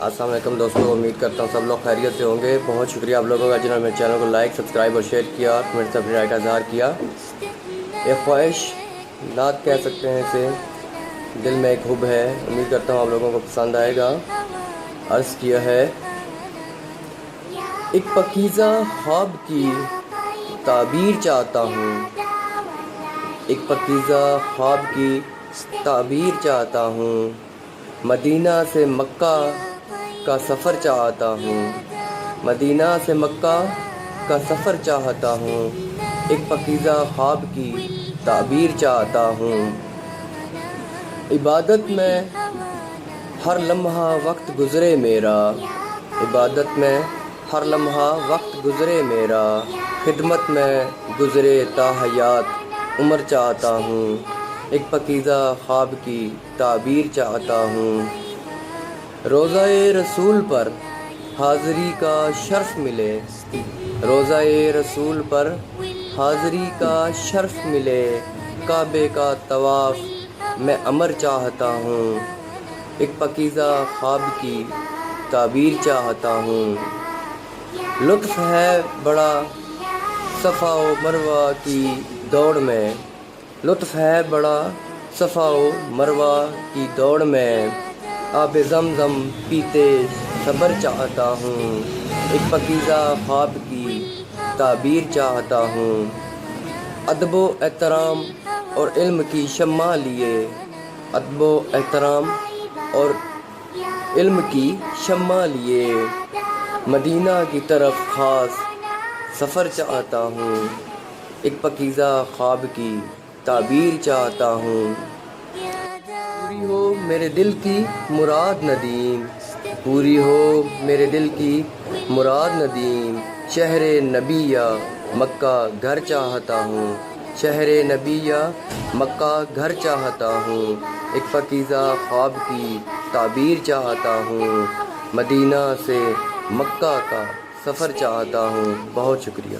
السلام علیکم دوستوں، امید کرتا ہوں سب لوگ خیریت سے ہوں گے۔ بہت شکریہ آپ لوگوں کا جنہوں نے میرے چینل کو لائک، سبسکرائب اور شیئر کیا، میرے سے اپنی رائے کا اظہار کیا۔ ایک خواہش نعت کہہ سکتے ہیں اسے، دل میں ایک حب ہے، امید کرتا ہوں آپ لوگوں کو پسند آئے گا۔ عرض کیا ہے، ایک پاکیزہ خواب کی تعبیر چاہتا ہوں، ایک پاکیزہ خواب کی تعبیر چاہتا ہوں، مدینہ سے مکہ کا سفر چاہتا ہوں، مدینہ سے مکہ کا سفر چاہتا ہوں، ایک پاکیزہ خواب کی تعبیر چاہتا ہوں۔ عبادت میں ہر لمحہ وقت گزرے میرا، عبادت میں ہر لمحہ وقت گزرے میرا، خدمت میں گزرے تا حیات عمر چاہتا ہوں، ایک پاکیزہ خواب کی تعبیر چاہتا ہوں۔ روضہ رسول پر حاضری کا شرف ملے، روضہ رسول پر حاضری کا شرف ملے، کعبے کا طواف میں امر چاہتا ہوں، ایک پاکیزہ خواب کی تعبیر چاہتا ہوں۔ لطف ہے بڑا صفا و مروہ کی دوڑ میں، لطف ہے بڑا صفا و مروہ کی دوڑ میں، آب زمزم پیتے صبر چاہتا ہوں، ایک پاکیزہ خواب کی تعبیر چاہتا ہوں۔ ادب و احترام اور علم کی شمع لیے، ادب و احترام اور علم کی شمع لیے، مدینہ کی طرف خاص سفر چاہتا ہوں، ایک پاکیزہ خواب کی تعبیر چاہتا ہوں۔ پوری ہو میرے دل کی مراد ندیم، پوری ہو میرے دل کی مراد ندیم، شہر نبی یا مکہ گھر چاہتا ہوں، شہر نبی یا مکہ گھر چاہتا ہوں، ایک پاکیزہ خواب کی تعبیر چاہتا ہوں، مدینہ سے مکہ کا سفر چاہتا ہوں۔ بہت شکریہ۔